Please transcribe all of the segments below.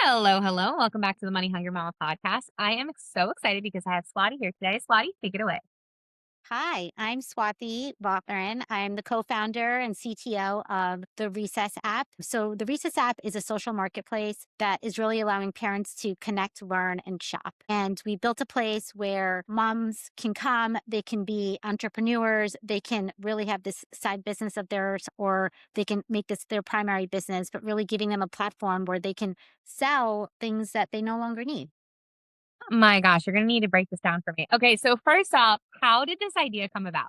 Hello, hello. Welcome back to the Money Hungry Mama podcast. I am so excited because I have Swati here today. Swati, take it away. Hi, I'm Swati Vauthrin. I'm the co-founder and CTO of the Recess app. So the Recess app is a social marketplace that is really allowing parents to connect, learn, and shop. And we built a place where moms can come, they can be entrepreneurs, they can really have this side business of theirs, or they can make this their primary business, but really giving them a platform where they can sell things that they no longer need. My gosh, you're going to need to break this down for me. Okay, so first off, how did this idea come about?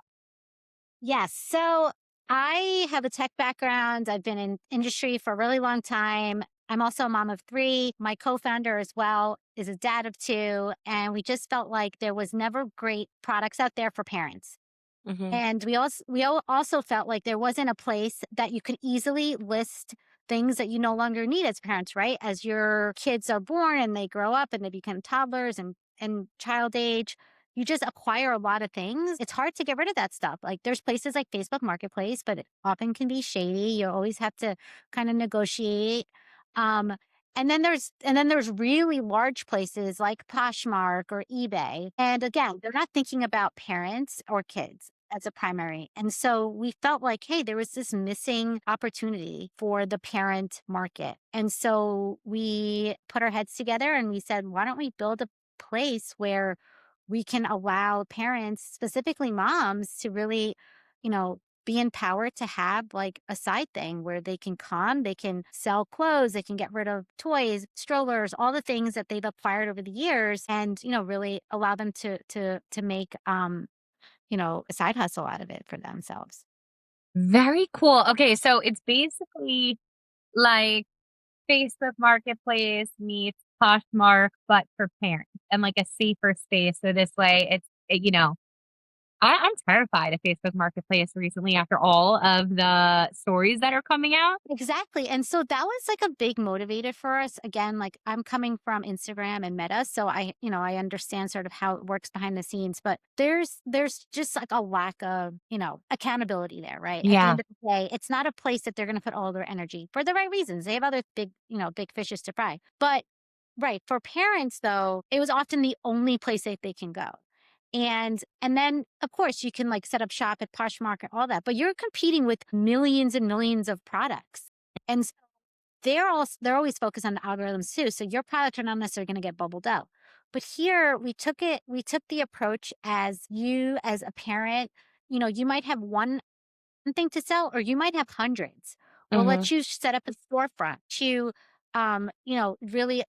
Yes. So I have a tech background. I've been in industry for a really long time. I'm also a mom of three. My co-founder as well is a dad of two. And we just felt like there was never great products out there for parents. Hmm. And we also felt like there wasn't a place that you could easily list things that you no longer need as parents, right? As your kids are born and they grow up and they become toddlers and child age, you just acquire a lot of things. It's hard to get rid of that stuff. Like there's places like Facebook Marketplace, but it often can be shady. You always have to kind of negotiate. Um, and then there's really large places like Poshmark or eBay. And again, they're not thinking about parents or kids as a primary. And so we felt like, hey, there was this missing opportunity for the parent market. And so we put our heads together and we said, why don't we build a place where we can allow parents, specifically moms, to really, be empowered to have like a side thing where they can come, they can sell clothes, they can get rid of toys, strollers, all the things that they've acquired over the years and, really allow them to make a side hustle out of it for themselves. Very cool. Okay, so it's basically like Facebook Marketplace meets Poshmark, but for parents and like a safer space. So this way I'm terrified of Facebook Marketplace recently after all of the stories that are coming out. Exactly. And so that was like a big motivator for us. Again, like I'm coming from Instagram and Meta, so I understand sort of how it works behind the scenes, but there's just like a lack of, accountability there, right? At the Yeah. end of the day, it's not a place that they're going to put all their energy for the right reasons. They have other big fishes to fry. But right, for parents though, it was often the only place that they can go. And then of course you can like set up shop at Poshmark and all that, but you're competing with millions and millions of products. And so they're always focused on the algorithms too. So your products are not necessarily going to get bubbled out. But here we took the approach as you as a parent, you might have one thing to sell or you might have hundreds. We'll Hmm. let you set up a storefront to really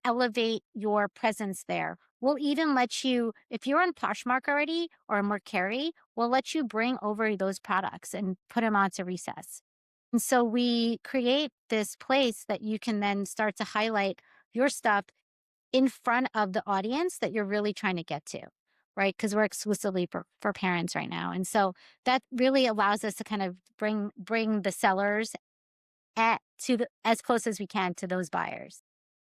elevate your presence there. We'll even let you, if you're on Poshmark already or Mercari, we'll let you bring over those products and put them onto Recess. And so we create this place that you can then start to highlight your stuff in front of the audience that you're really trying to get to, right? Because we're exclusively for parents right now. And so that really allows us to kind of bring the sellers to the as close as we can to those buyers.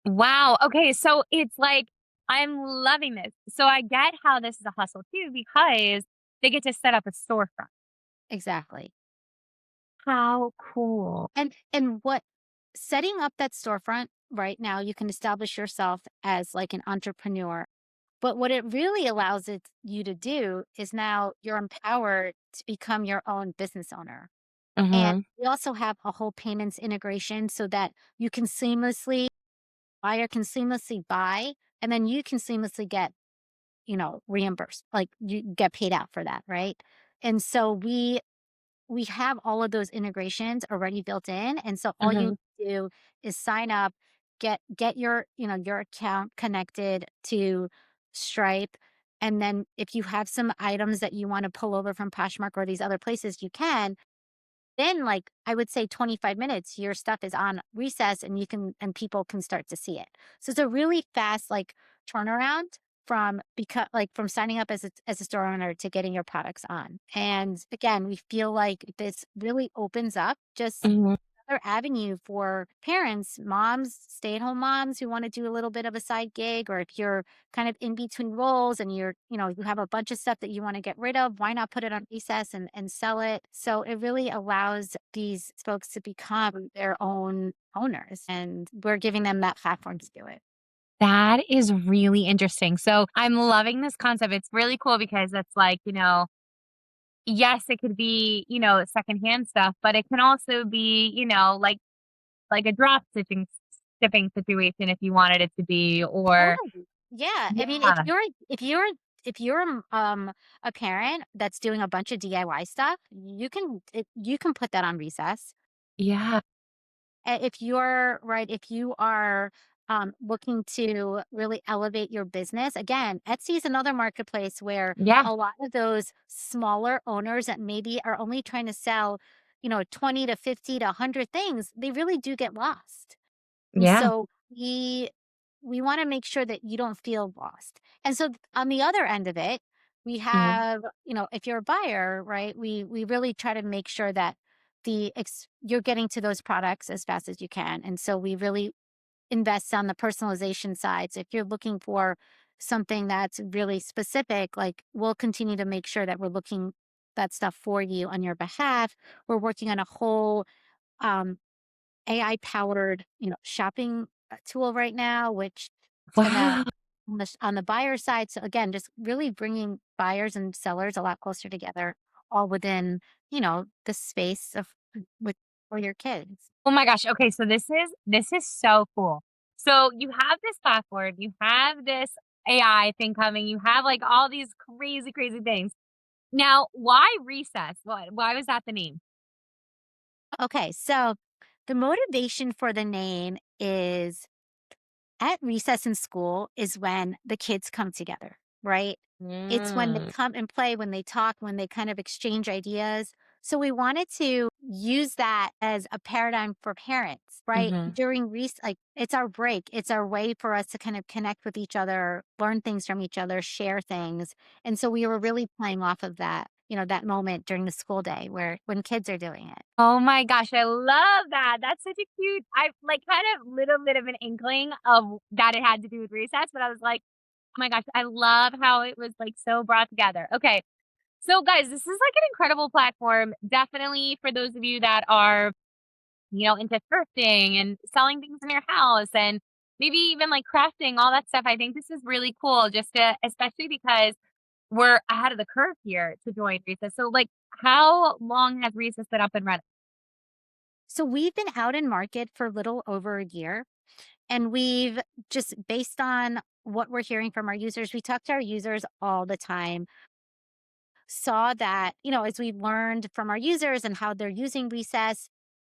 Wow. Okay. So it's like, I'm loving this. So I get how this is a hustle too, because they get to set up a storefront. Exactly. How cool. And what setting up that storefront right now, you can establish yourself as like an entrepreneur. But what it really allows you to do is now you're empowered to become your own business owner. And Hmm. we also have a whole payments integration so that you can seamlessly buyer can seamlessly buy and then you can seamlessly get, reimbursed. Like you get paid out for that, right? And so we have all of those integrations already built in. And so all you Hmm. do is sign up, get your account connected to Stripe. And then if you have some items that you want to pull over from Poshmark or these other places, you can. Then like I would say 25 minutes, your stuff is on Recess and people can start to see it. So it's a really fast like turnaround from signing up as a store owner to getting your products on. And again, we feel like this really opens up just Hmm. another avenue for parents, moms, stay-at-home moms who want to do a little bit of a side gig, or if you're kind of in between roles and you have a bunch of stuff that you want to get rid of, why not put it on recess and sell it? So it really allows these folks to become their own owners, and we're giving them that platform to do it. That is really interesting. So I'm loving this concept. It's really cool because it's like, yes, it could be, secondhand stuff, but it can also be, like a drop shipping situation if you wanted it to be, or Totally. Yeah, I mean, yeah, if you're a parent that's doing a bunch of DIY stuff, you can put that on recess. yeah, If you're right, if you are looking to really elevate your business, again, Etsy is another marketplace where yeah, a lot of those smaller owners that maybe are only trying to sell, 20 to 50 to 100 things, they really do get lost. And yeah, so we wanna make sure that you don't feel lost. And so on the other end of it, we mhm. have, if you're a buyer, right, we really try to make sure that you're getting to those products as fast as you can. And so we really invest on the personalization side. So if you're looking for something that's really specific, like, we'll continue to make sure that we're looking that stuff for you on your behalf. We're working on a whole, um AI powered, shopping tool right now, which is gonna Wow. on the buyer side. So again, just really bringing buyers and sellers a lot closer together, all within, the space of with for your kids. Oh my gosh. Okay, so this is so cool. So you have this platform, you have this AI thing coming, you have like all these crazy, crazy things. Now, why recess? Why was that the name? Okay, so the motivation for the name is at recess in school is when the kids come together, right? It's when they Mm. come and play, when they talk, when they kind of exchange ideas. So we wanted to use that as a paradigm for parents, right? Mhm. During like it's our break. It's our way for us to kind of connect with each other, learn things from each other, share things. And so we were really playing off of that, that moment during the school day where when kids are doing it. Oh my gosh, I love that. That's such a cute I like, kind of little bit of an inkling of that it had to do with recess, but I was like, "Oh my gosh, I love how it was, like, so brought together." Okay, so guys, this is, like, an incredible platform, definitely for those of you that are, into thrifting and selling things in your house and maybe even, like, crafting, all that stuff. I think this is really cool just to especially because we're ahead of the curve here to join recess. So, like, how long has recess been up and running? So we've been out in market for a little over a year. And we've just based on what we're hearing from our users, we talk to our users all the time, saw that, as we learned from our users and how they're using recess,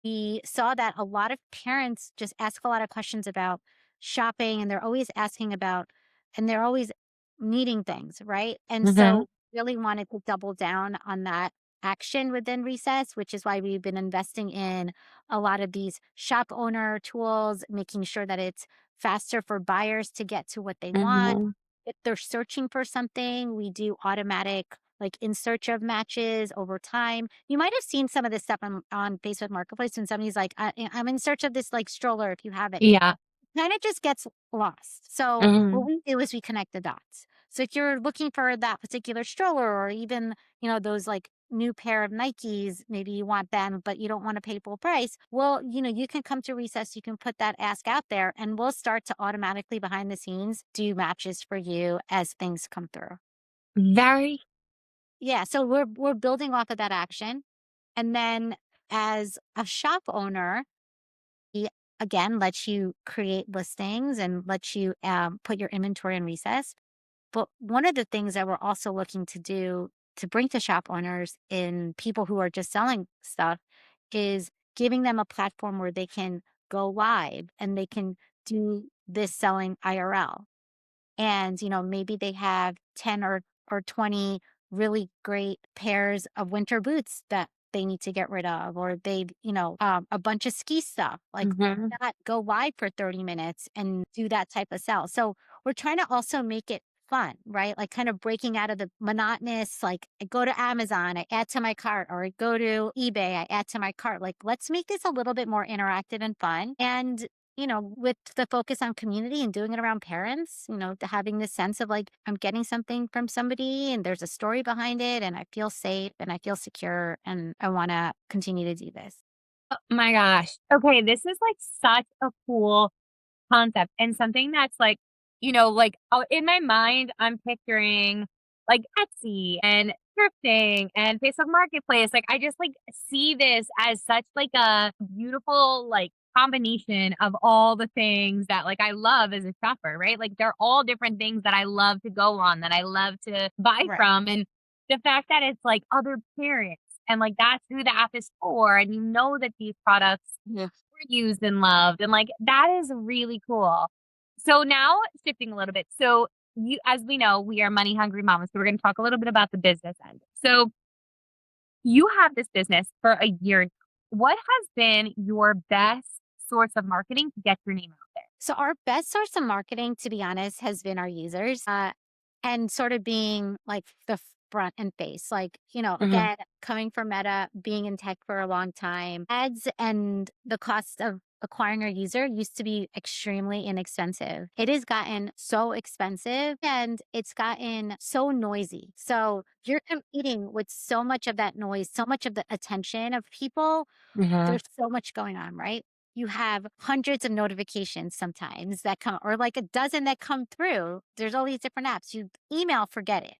we saw that a lot of parents just ask a lot of questions about shopping and they're always asking about, and they're always needing things, right? And Mhm. so really wanted to double down on that action within recess, which is why we've been investing in a lot of these shop owner tools, making sure that it's faster for buyers to get to what they want. Mhm. If they're searching for something, we do automatic like in search of matches over time. You might have seen some of this stuff on Facebook Marketplace when somebody's like, I'm in search of this like stroller if you have it. Yeah. Kind of just gets lost. So what Mhm. we do is we connect the dots. So if you're looking for that particular stroller or even, those like new pair of Nikes, maybe you want them, but you don't want to pay full price. Well, you can come to recess, you can put that ask out there and we'll start to automatically behind the scenes do matches for you as things come through. Very Yeah, so we're building off of that action. And then as a shop owner, he again lets you create listings and lets you put your inventory in recess. But one of the things that we're also looking to do to bring to shop owners and people who are just selling stuff is giving them a platform where they can go live and they can do this selling IRL. And, maybe they have 10 or 20 really great pairs of winter boots that they need to get rid of, or a bunch of ski stuff. Like, Mhm. not go live for 30 minutes and do that type of sell. So we're trying to also make it fun, right? Like kind of breaking out of the monotonous, like I go to Amazon, I add to my cart, or I go to eBay, I add to my cart. Like, let's make this a little bit more interactive and fun. And with the focus on community and doing it around parents, to having this sense of like, I'm getting something from somebody and there's a story behind it and I feel safe and I feel secure and I want to continue to do this. Oh my gosh. Okay, this is like such a cool concept and something that's like, in my mind, I'm picturing like Etsy and thrifting and Facebook Marketplace. Like, I just like see this as such like a beautiful like combination of all the things that like I love as a shopper, right? Like, they're all different things that I love to go on, that I love to buy Right. from. And the fact that it's like other parents and like that's who the app is for, and you know that these products Yeah. were used and loved, and, like, that is really cool. So now shifting a little bit. So as we know, we are money hungry mamas, so we're gonna talk a little bit about the business end. So you have this business for a year. What has been your best source of marketing to get your name out there? So our best source of marketing, to be honest, has been our users, and sort of being like the front and face. Like, Mhm, again, coming from Meta, being in tech for a long time, ads and the cost of acquiring a user used to be extremely inexpensive. It has gotten so expensive and it's gotten so noisy. So you're competing with so much of that noise, so much of the attention of people. mhm. There's so much going on, right? You have hundreds of notifications sometimes that come, or like a dozen that come through. There's all these different apps. You email, forget it.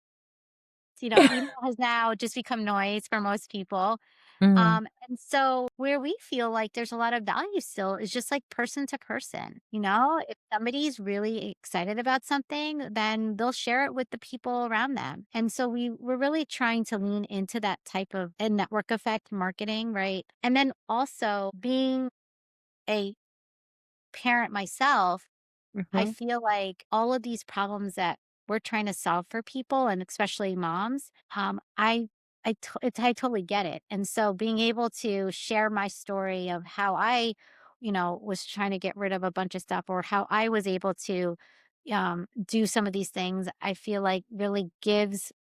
Email has now just become noise for most people. Mhm. And so where we feel like there's a lot of value still is just like person to person. If somebody's really excited about something, then they'll share it with the people around them. And so we're really trying to lean into that type of a network effect marketing, right? And then also being a parent myself, I Mhm. feel like all of these problems that we're trying to solve for people and especially moms, I totally get it. And so being able to share my story of how I, was trying to get rid of a bunch of stuff or how I was able to do some of these things, I feel like really gives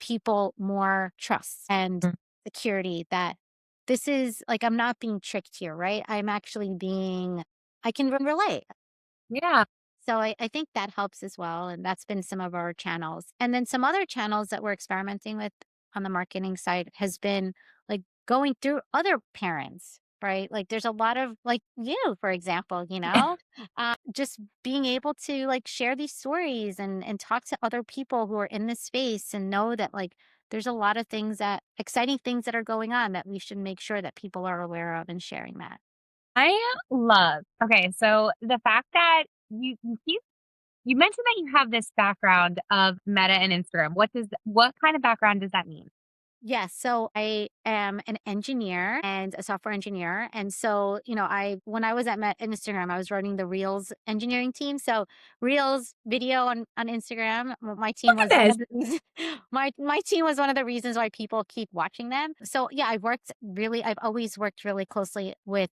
people more trust and Mm. security that this is like I'm not being tricked here, right? I can relate. Yeah. So I think that helps as well. And that's been some of our channels. And then some other channels that we're experimenting with on the marketing side has been like going through other parents, right? Like there's a lot of like you, for example, just being able to like share these stories and talk to other people who are in this space and know that like there's a lot of exciting things that are going on that we should make sure that people are aware of and sharing that. I love okay, so the fact that you mentioned that you have this background of Meta and Instagram. What kind of background does that mean? Yes. So I am an engineer and a software engineer. And so, when I was at Instagram, I was running the Reels engineering team. So Reels video on Instagram, my team Look at was one this. of the reasons, my team was one of the reasons why people keep watching them. So yeah, I've always worked really closely with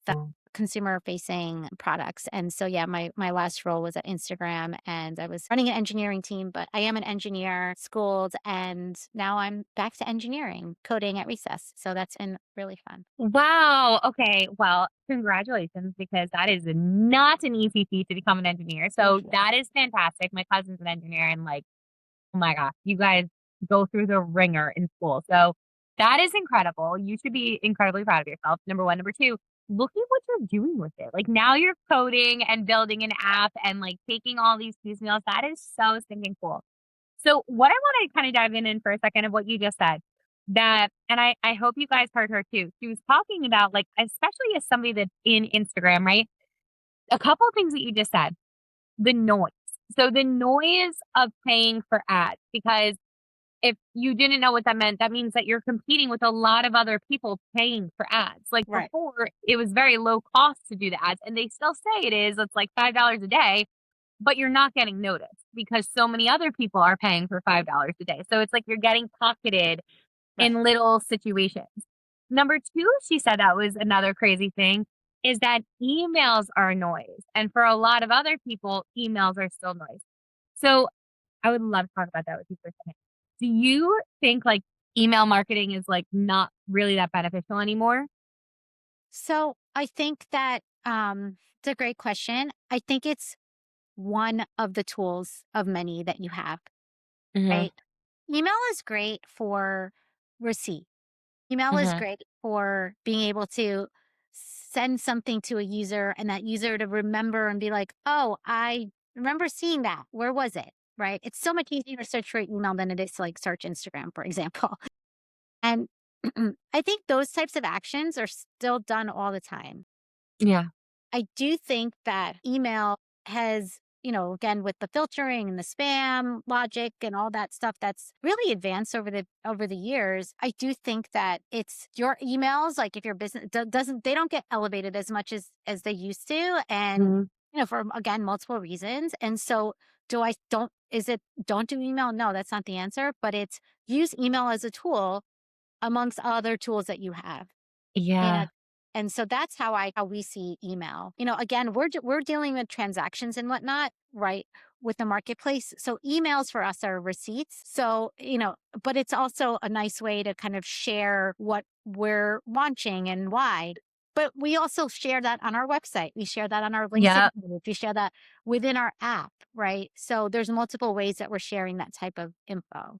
consumer facing products. And so yeah, my last role was at Instagram and I was running an engineering team, but I am an engineer, schooled, and now I'm back to engineering, coding at recess. So that's been really fun. Wow. Okay. Well, congratulations, because that is not an easy feat to become an engineer. So Thank you. that is fantastic. My cousin's an engineer, and like, oh my gosh, you guys go through the ringer in school. So that is incredible. You should be incredibly proud of yourself. Number one. Number two, look at what you're doing with it. Like, now you're coding and building an app and like taking all these piecemeals. That is so stinking cool. So what I want to kind of dive in for a second of what you just said, that, and I hope you guys heard her too. She was talking about like, especially as somebody that's in Instagram, right? A couple of things that you just said, the noise. So the noise of paying for ads, because if you didn't know what that meant, that means that you're competing with a lot of other people paying for ads. Like Right. before, it was very low cost to do the ads, and they still say it is. It's like $5 a day, but you're not getting noticed because so many other people are paying for $5 a day. So it's like you're getting pocketed Right. in little situations. Number 2, she said that was another crazy thing, is that emails are noise. And for a lot of other people, emails are still noise. So I would love to talk about that with you for a second. Do you think, like, email marketing is, like, not really that beneficial anymore? So I think that it's a great question. I think it's one of the tools of many that you have, Mhm, right? Email is great for receipt. Email is mhm. great for being able to send something to a user and that user to remember and be like, oh, I remember seeing that. Where was it? Right. It's so much easier to search for email than it is to like search Instagram, for example. And I think those types of actions are still done all the time. Yeah. I do think that email has, again with the filtering and the spam logic and all that stuff that's really advanced over the years. I do think that it's your emails, like if your business doesn't they don't get elevated as much as they used to, and Mhm. for again multiple reasons. And so do I don't is it don't do email? No, that's not the answer, but it's use email as a tool amongst other tools that you have. Yeah. And so that's how we see email. Again, we're dealing with transactions and whatnot, right? With the marketplace. So emails for us are receipts. So, but it's also a nice way to kind of share what we're launching and why. But we also share that on our website. We share that on our LinkedIn Yep. page. We share that within our app, right? So there's multiple ways that we're sharing that type of info.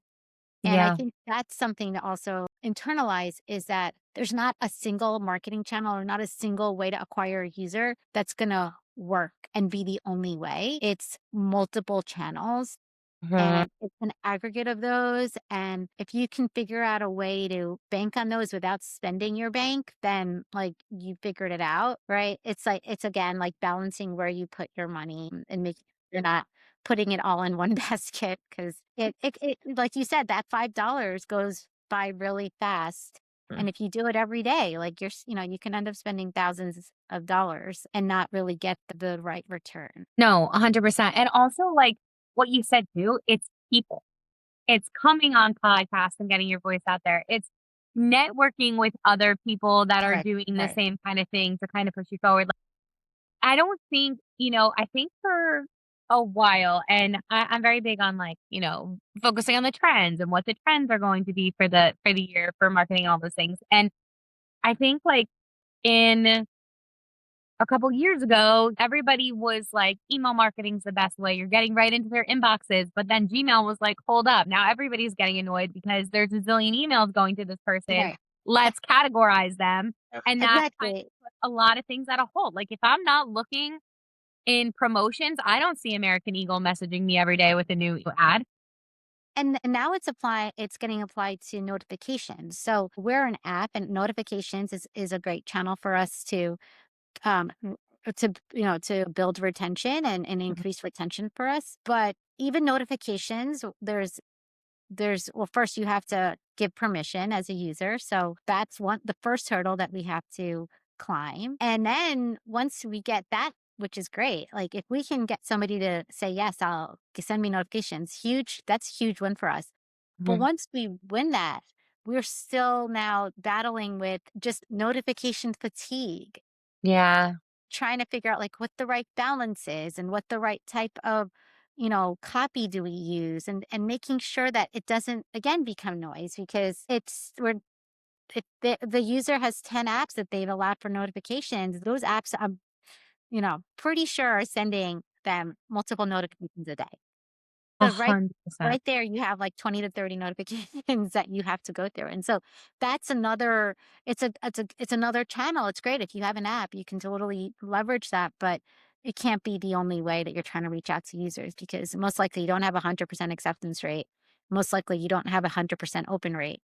And I Yeah. think that's something to also internalize, is that there's not a single marketing channel or not a single way to acquire a user that's going to work and be the only way. It's multiple channels Mhm. and it's an aggregate of those. And if you can figure out a way to bank on those without spending your bank, then like you figured it out, right? It's again like balancing where you put your money and making sure you're not putting it all in one basket, because it like you said, that $5 goes by really fast. Mm. And if you do it every day, like you can end up spending thousands of dollars and not really get the right return. No, 100%. And also, like, what you said too, it's people. It's coming on podcasts and getting your voice out there. It's networking with other people that are Right. doing the Right. same kind of thing to kind of push you forward. Like, I don't think, I think for a while, and I'm very big on like, focusing on the trends and what the trends are going to be for the year for marketing and all those things. And I think like in a couple years ago, everybody was like, email marketing's the best way. You're getting right into their inboxes. But then Gmail was like, hold up. Now everybody's getting annoyed because there's a zillion emails going to this person. Right. Let's categorize them. And that kind Exactly. of put a lot of things at a hold. Like if I'm not looking in promotions, I don't see American Eagle messaging me every day with a new ad. And now it's getting applied to notifications. So we're an app, and notifications is a great channel for us um to build retention and Mhm. increase retention for us. But even notifications, well, first you have to give permission as a user. So that's the first hurdle that we have to climb. And then once we get that, which is great, like if we can get somebody to say, yes, send me notifications, that's a huge win for us. But Mhm. once we win that, we're still now battling with just notification fatigue, Yeah. trying to figure out like what the right balance is and what the right type of copy do we use, and making sure that it doesn't again become noise, because if the user has 10 apps that they've allowed for notifications, those apps I'm pretty sure are sending them multiple notifications a day. A So right 100%. right there, you have like 20 to 30 notifications that you have to go through. And so that's another it's another channel. It's great if you have an app, you can totally leverage that, but it can't be the only way that you're trying to reach out to users, because most likely you don't have 100% acceptance rate. Most likely you don't have 100% open rate.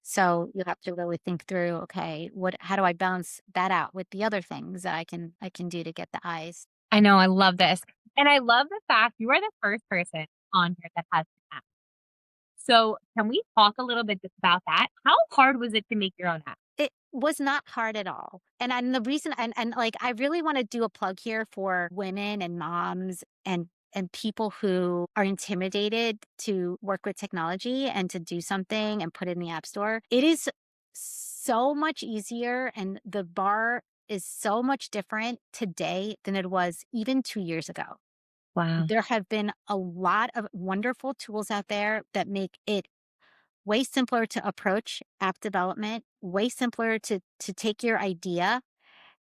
So you have to really think through, okay, how do I balance that out with the other things that I can do to get the eyes? I know. I love this. And I love the fact you are the first person on here that has an app. So can we talk a little bit just about that? How hard was it to make your own app? It was not hard at all. And the reason, like I really want to do a plug here for women and moms and people who are intimidated to work with technology and to do something and put it in the app store. It is so much easier, and the bar is so much different today than it was even 2 years ago. Wow. There have been a lot of wonderful tools out there that make it way simpler to approach app development, way simpler to take your idea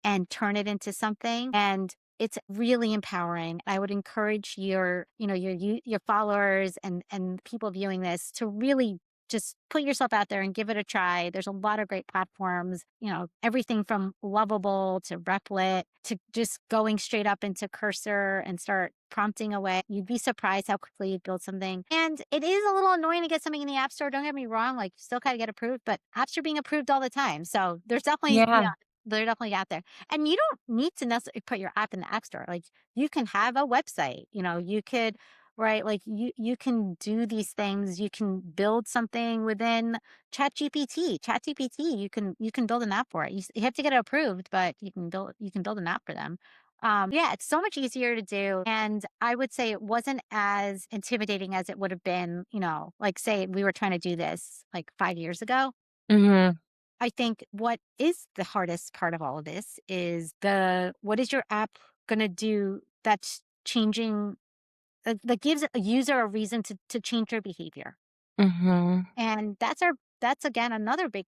and turn it into something. And it's really empowering. I would encourage your followers and people viewing this to really just put yourself out there and give it a try. There's a lot of great platforms, everything from Lovable to Replit to just going straight up into Cursor and start prompting away. You'd be surprised how quickly you build something. And it is a little annoying to get something in the App Store. Don't get me wrong, like still gotta get approved, but apps are being approved all the time. So there's definitely, Yeah. they're definitely out there. And you don't need to necessarily put your app in the App Store. Like you can have a website, you could, right? Like you can do these things. You can build something within ChatGPT. ChatGPT, you can build an app for it. You have to get it approved, but you can build an app for them. Yeah, it's so much easier to do. And I would say it wasn't as intimidating as it would have been, like say we were trying to do this like 5 years ago. Mhm. I think what is the hardest part of all of this is what is your app going to do that's changing, that gives a user a reason to change their behavior. Mhm. And that's again another big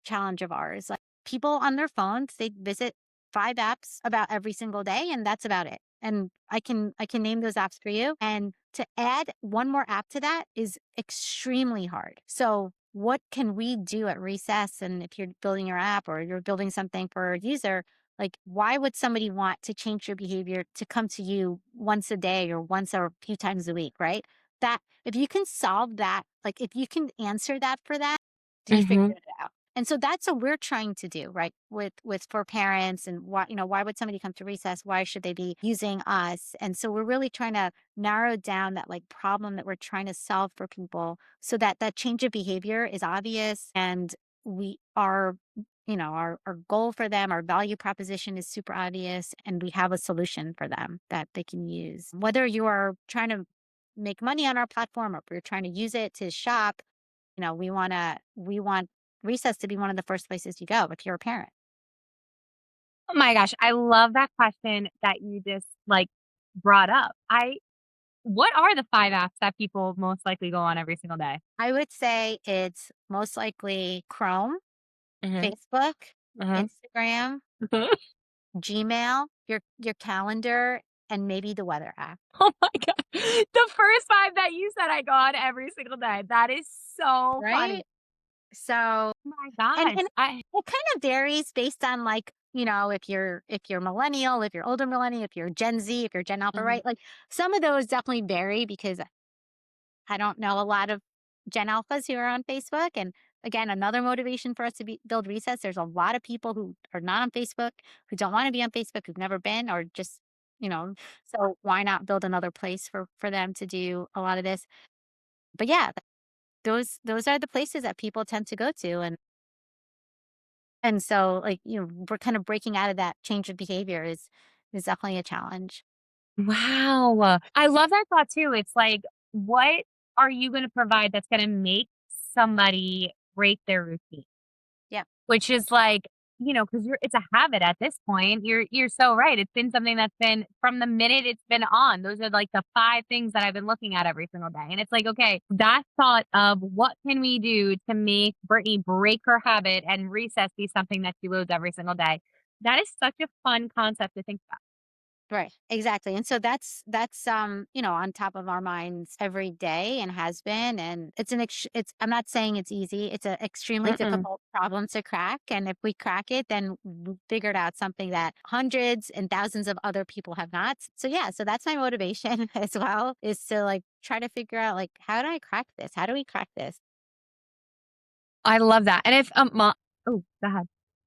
challenge of ours. Like people on their phones, they visit 5 apps about every single day, and that's about it. And I can name those apps for you. And to add one more app to that is extremely hard. So what can we do at Recess? And if you're building your app or you're building something for a user, like why would somebody want to change their behavior to come to you once a day or once or a few times a week, right? That if you can solve that, like if you can answer that for that, you figured Mhm. it out. And so that's what we're trying to do, right? With for parents and why would somebody come to Recess? Why should they be using us? And so we're really trying to narrow down that like problem that we're trying to solve for people so that that change of behavior is obvious and we are our goal for them, our value proposition is super obvious and we have a solution for them that they can use. Whether you are trying to make money on our platform or if we're trying to use it to shop, we want Recess to be one of the first places you go if you're a parent. Oh my gosh, I love that question that you just, like, brought up. I What are the 5 apps that people most likely go on every single day? I would say it's most likely Chrome, Mhm. Facebook, Mhm. Instagram, Mhm. Gmail, your calendar, and maybe the weather app, Oh my god. The first 5 that you said I go on every single day. That is so funny. right? So Oh my and gosh. it kind of varies based on like, if you're millennial, if you're older millennial, if you're Gen Z, if you're Gen Alpha, Mhm. right? Like some of those definitely vary because I don't know a lot of Gen Alphas who are on Facebook. And again, another motivation for us to build Recess. There's a lot of people who are not on Facebook, who don't want to be on Facebook, who've never been, or just, so why not build another place for them to do a lot of this? But yeah, those are the places that people tend to go to. And so like, we're kind of breaking out of that change of behavior is definitely a challenge. Wow. I love that thought too. It's like, what are you gonna provide that's gonna make somebody break their routine? Yeah. Which is like, because it's a habit at this point. You're so right. It's been something that's been from the minute it's been on. Those are like the 5 things that I've been looking at every single day. And it's like, okay, that thought of what can we do to make Brittany break her habit and Recess be something that she loads every single day. That is such a fun concept to think about. Right. Exactly. And so that's on top of our minds every day and has been. And it's I'm not saying it's easy. It's an extremely Mm-mm. difficult problem to crack. And if we crack it, then we figured out something that hundreds and thousands of other people have not. So yeah, so that's my motivation as well, is to like try to figure out like how do I crack this? How do we crack this? I love that. And if oh, go ahead.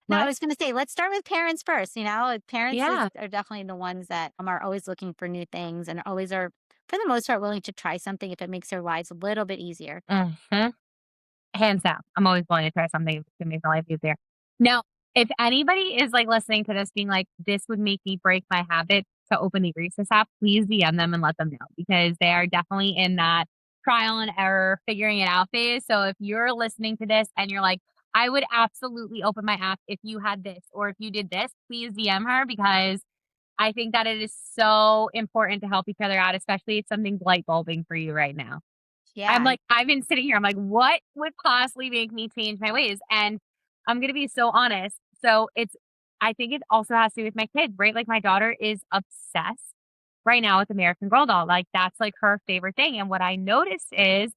No, I What? was going to say, let's start with parents first. Parents Yeah. are definitely the ones that are always looking for new things and always are, for the most part, willing to try something if it makes their lives a little bit easier. Mhm. Hands down. I'm always willing to try something to make my life easier. Now, if anybody is, like, listening to this being like, "This would make me break my habit to open the Reese's app," please DM them and let them know because they are definitely in that trial and error, figuring it out phase. So if you're listening to this and you're like, "I would absolutely open my app if you had this or if you did this," please DM her because I think that it is so important to help each other out, especially if something's light bulbing for you right now. I'm Yeah. like, I've been sitting here, I'm like, "What would possibly make me change my ways?" And I'm gonna be so honest. So it's I think it also has to do with my kids, right? Like, my daughter is obsessed right now with American Girl doll, like, that's, like, her favorite thing, and what I noticed is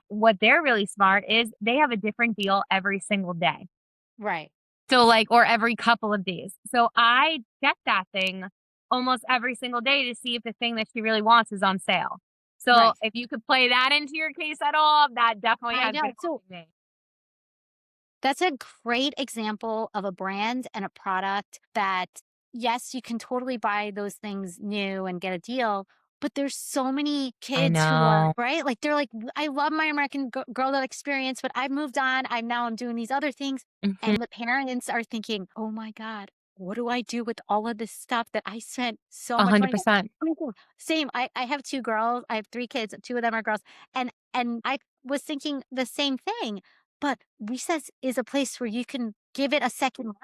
what they're really smart is they have a different deal every single day. Right. So, like or every couple of days. So I check that thing almost every single day to see if the thing that she really wants is on sale. So, Right. if you could play that into your case at all, that definitely I has been know. So helping me. that's a great example of a brand and a product that, yes, you can totally buy those things new and get a deal. But there's so many I kids who are know. right. Like they're like, I love my American Girl Dad experience, but I've moved on. I'm doing these other things. Mhm. And the parents are thinking, oh my God, what do I do with all of this stuff that I spent so much money on? 100%. Oh, cool. Same. I have two girls. I have three kids. Two of them are girls. And I was thinking the same thing, but recess is a place where you can give it a second life,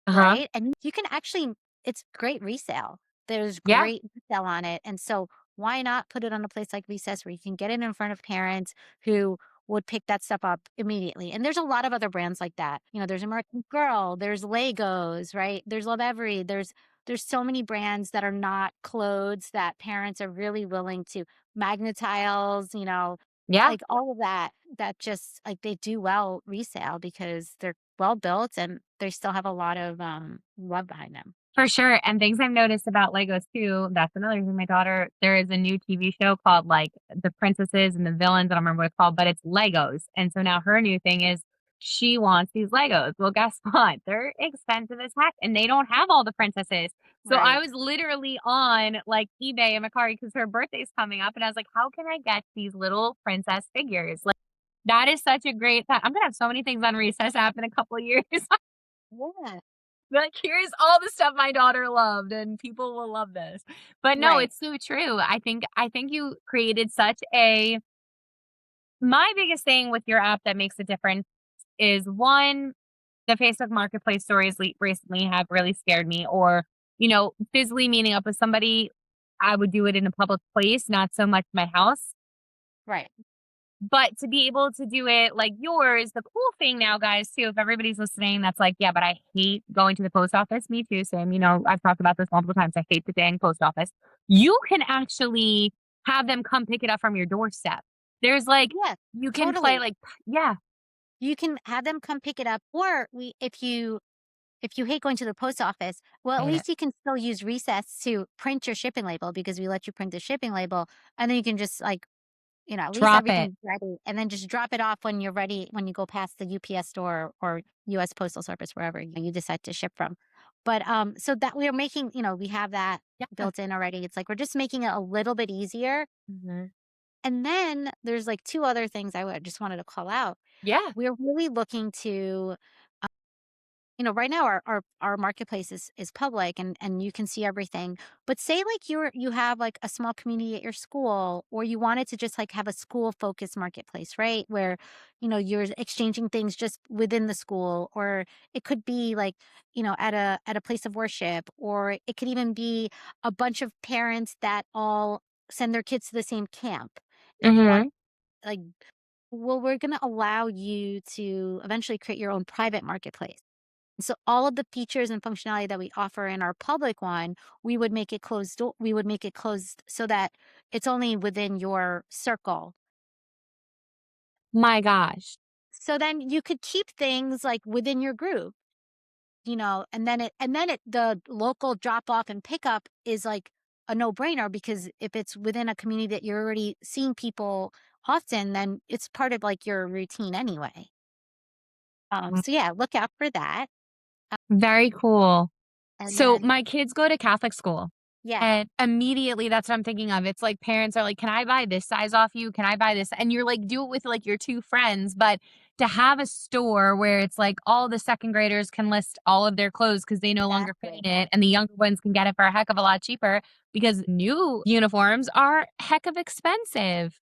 Uh-huh. right? And you can actually it's great resale. There's Yeah. great resale on it, and so why not put it on a place like recess where you can get it in front of parents who would pick that stuff up immediately? And there's a lot of other brands like that. You know, there's American Girl, there's Legos, right? There's Love Every, there's so many brands that are not clothes that parents are really willing to magnetiles, Yeah. like all of that, that just like they do well resale because they're well built and they still have a lot of love behind them. For sure, and things I've noticed about Legos too, that's another thing my daughter there is a new TV show called, like, The Princesses and the Villains, I don't remember what it's called, but it's Legos, and so now her new thing is she wants these Legos. Well, guess what? They're expensive as heck, and they don't have all the princesses. So I Right. was literally on, like, eBay and Mercari because her birthday's coming up, and I was like, "How can I get these little princess figures?" Like, that is such a great thought. I'm gonna have so many things on Recess app in a couple of years. Yeah. Like, here's all the stuff my daughter loved, and people will love this. But no, Right. it's so true. I think you created such a my biggest thing with your app that makes a difference is, 1, the Facebook Marketplace stories recently have really scared me or, physically meeting up with somebody, I would do it in a public place, not so much my house. Right. But to be able to do it like yours, the cool thing now, guys, too, if everybody's listening, that's like, yeah, but I hate going to the post office. Me too, Sam. I've talked about this multiple times. I hate the dang post office. You can actually have them come pick it up from your doorstep. There's like, Yeah. you can play Totally. like, yeah, You can have them come pick it up, or we if you hate going to the post office, well, at hate it. least you can still use Recess to print your shipping label because we let you print the shipping label, and then you can just like at least Drop it. everything's ready, and then just drop it off when you're ready, when you go past the UPS store or US Postal Service, wherever you decide to ship from. But, so that we are making we have that Yeah. built in already. It's like we're just making it a little bit easier. Mhm. And then there's, like, 2 other things I would just wanted to call out. Yeah. We're really looking to right now our marketplace is public and you can see everything. But say like you have like a small community at your school, or you wanted to just like have a school focused marketplace, right? Where, you're exchanging things just within the school, or it could be like, at a place of worship, or it could even be a bunch of parents that all send their kids to the same camp and want Mhm. like well, we're going to allow you to eventually create your own private marketplace. So all of the features and functionality that we offer in our public one, we would make it closed so that it's only within your circle. My gosh. So then you could keep things like within your group, and then the local drop off and pickup is like a no-brainer, because if it's within a community that you're already seeing people often, then it's part of like your routine anyway. So yeah, look out for that. Very cool. And So then my kids go to Catholic school, yeah, and immediately that's what I'm thinking of. It's like parents are like, "Can I buy this size off you? Can I buy this?" And you're like, do it with like your 2 friends, but to have a store where it's like all the second graders can list all of their clothes because they no longer fit exactly. in it, and the younger ones can get it for a heck of a lot cheaper because new uniforms are heck of expensive.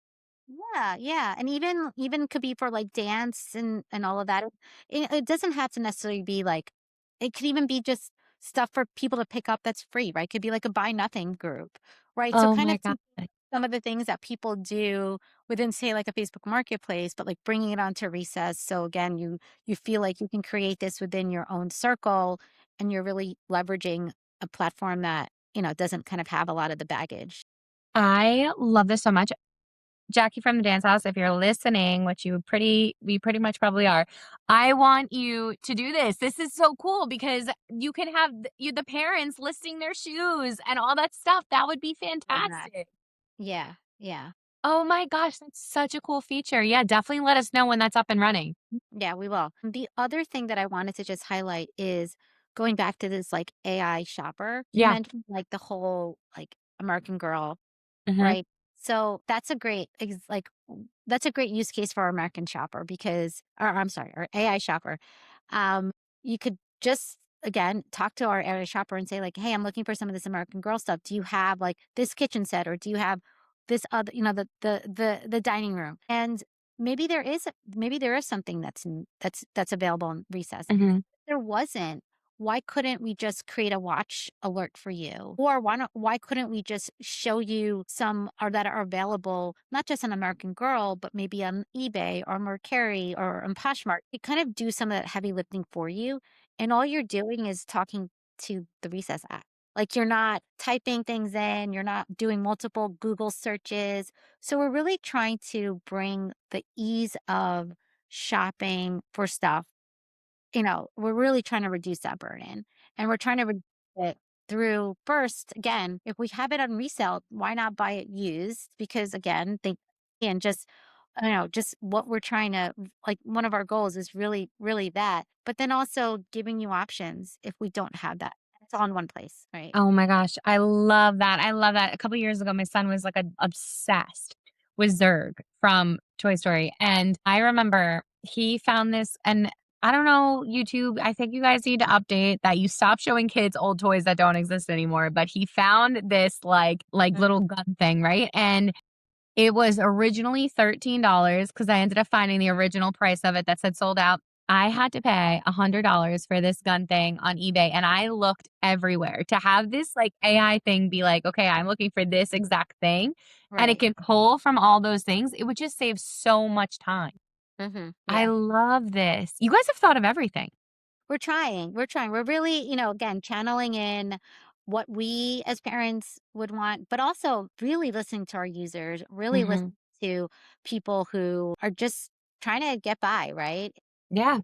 Yeah, yeah, and even could be for, like, dance and all of that. It doesn't have to necessarily be, like it could even be just stuff for people to pick up that's free, right? Could be like a buy nothing group, right? So Oh kind my of god. some of the things that people do within, say, like a Facebook Marketplace, but like bringing it onto Recess. So again, you feel like you can create this within your own circle, and you're really leveraging a platform that doesn't kind of have a lot of the baggage. I love this so much. Jackie from the dance house, if you're listening, which we pretty much probably are, I want you to do this. This is so cool because you can have the parents listing their shoes and all that stuff. That would be Love that. fantastic. Yeah, yeah. Oh my gosh, that's such a cool feature. Yeah, definitely let us know when that's up and running. Yeah, we will. The other thing that I wanted to just highlight is going back to this like AI shopper. You Yeah. mentioned like the whole like American Girl, Mhm. right? So that's a great that's a great use case for our American shopper because or I'm sorry, our AI shopper. You could just again talk to our area shopper and say like, "Hey, I'm looking for some of this American Girl stuff. Do you have like this kitchen set or do you have this other, the dining room?" And maybe there is something that's available in Recess. Mhm. There wasn't, why couldn't we just create a watch alert for you? Or why couldn't we just show you some or that are available, not just on American Girl, but maybe on eBay or Mercari or on Poshmark? You kind of do some of that heavy lifting for you. And all you're doing is talking to the Recess app. Like you're not typing things in, you're not doing multiple Google searches. So we're really trying to bring the ease of shopping for stuff. We're really trying to reduce that burden, and we're trying to reduce it through first, again, if we have it on resale, why not buy it used? Because again, think and just what we're trying to like one of our goals is really, really that. But then also giving you options if we don't have that. It's all in one place, right? Oh my gosh, I love that. I love that. A couple years ago, my son was like obsessed with Zurg from Toy Story. And I remember he found this, and I don't know, YouTube, I think you guys need to update that you stop showing kids old toys that don't exist anymore. But he found this like Mhm. little gun thing, right? And it was originally $13 because I ended up finding the original price of it that said sold out. I had to pay $100 for this gun thing on eBay, and I looked everywhere to have this, like, AI thing be like, "Okay, I'm looking for this exact thing," and it Right. can pull from all those things. It would just save so much time. I Yeah. love this. You guys have thought of everything. We're trying. We're trying. We're really, again, channeling in what we as parents would want, but also really listening to our users, really listening Mhm. to people who are just trying to get by, right? Yeah.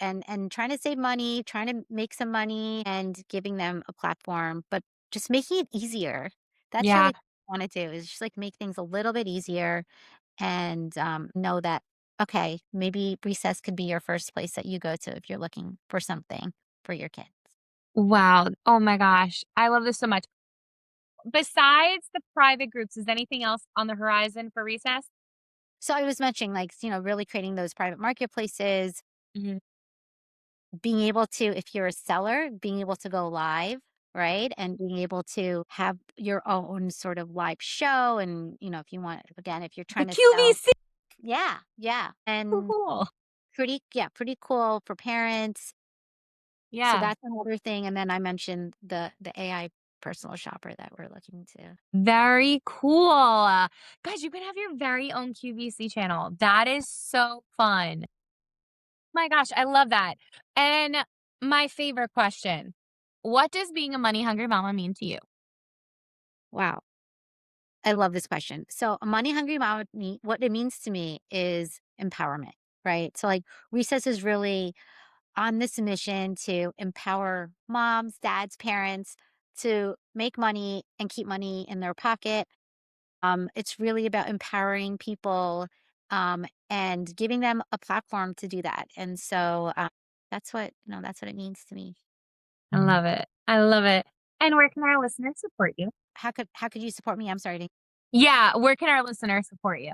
And trying to save money, trying to make some money and giving them a platform, but just making it easier. That's Yeah. really what I want to do is just like make things a little bit easier and know that okay, maybe recess could be your first place that you go to if you're looking for something for your kids. Wow. Oh my gosh. I love this so much. Besides the private groups, is anything else on the horizon for recess? So I was mentioning like, really creating those private marketplaces, Mhm. being able to, if you're a seller, being able to go live, right? And being able to have your own sort of live show. And, if you want, again, if you're The trying to sell, QVC. yeah, yeah. So And cool. pretty cool for parents. So Yeah. that's another thing. And then I mentioned the AI personal shopper that we're looking to. Very cool. Guys, you can have your very own QVC channel. That is so fun. My gosh, I love that. And my favorite question, what does being a money hungry mama mean to you? Wow. I love this question. So, a money hungry mom, what it means to me is empowerment, right? So, like, Recess is really on this mission to empower moms, dads, parents to make money and keep money in their pocket. It's really about empowering people and giving them a platform to do that. And so, that's what it means to me. I love it. I love it. And where can our listeners support you? How could you support me? I'm sorry. Yeah, where can our listeners support you?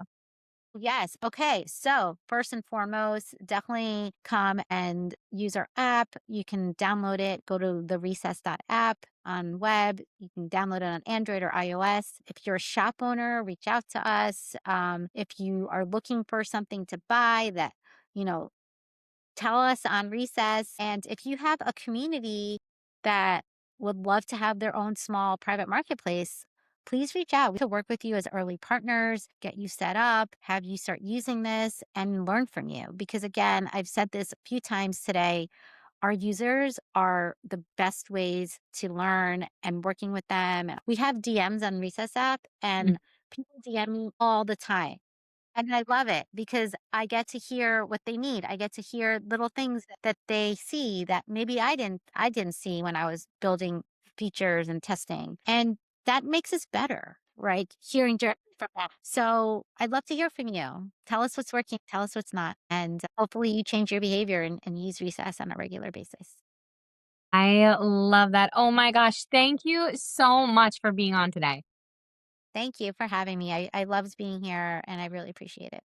Yes. Okay. So, first and foremost, definitely come and use our app. You can download it. Go to the recess.app on web. You can download it on Android or iOS. If you're a shop owner, reach out to us. If you are looking for something to buy that, you know, tell us on Recess. And if you have a community that would love to have their own small private marketplace, please reach out. We could work with you as early partners, get you set up, have you start using this and learn from you. Because again, I've said this a few times today, our users are the best ways to learn and working with them. We have DMs on Recess app Mm. and people DM me all the time. And I love it because I get to hear what they need. I get to hear little things that they see that maybe I didn't see when I was building features and testing. And that makes us better, right? Hearing directly from that. So I'd love to hear from you. Tell us what's working, tell us what's not. And hopefully you change your behavior and use recess on a regular basis. I love that. Oh my gosh. Thank you so much for being on today. Thank you for having me. I loved being here and I really appreciate it.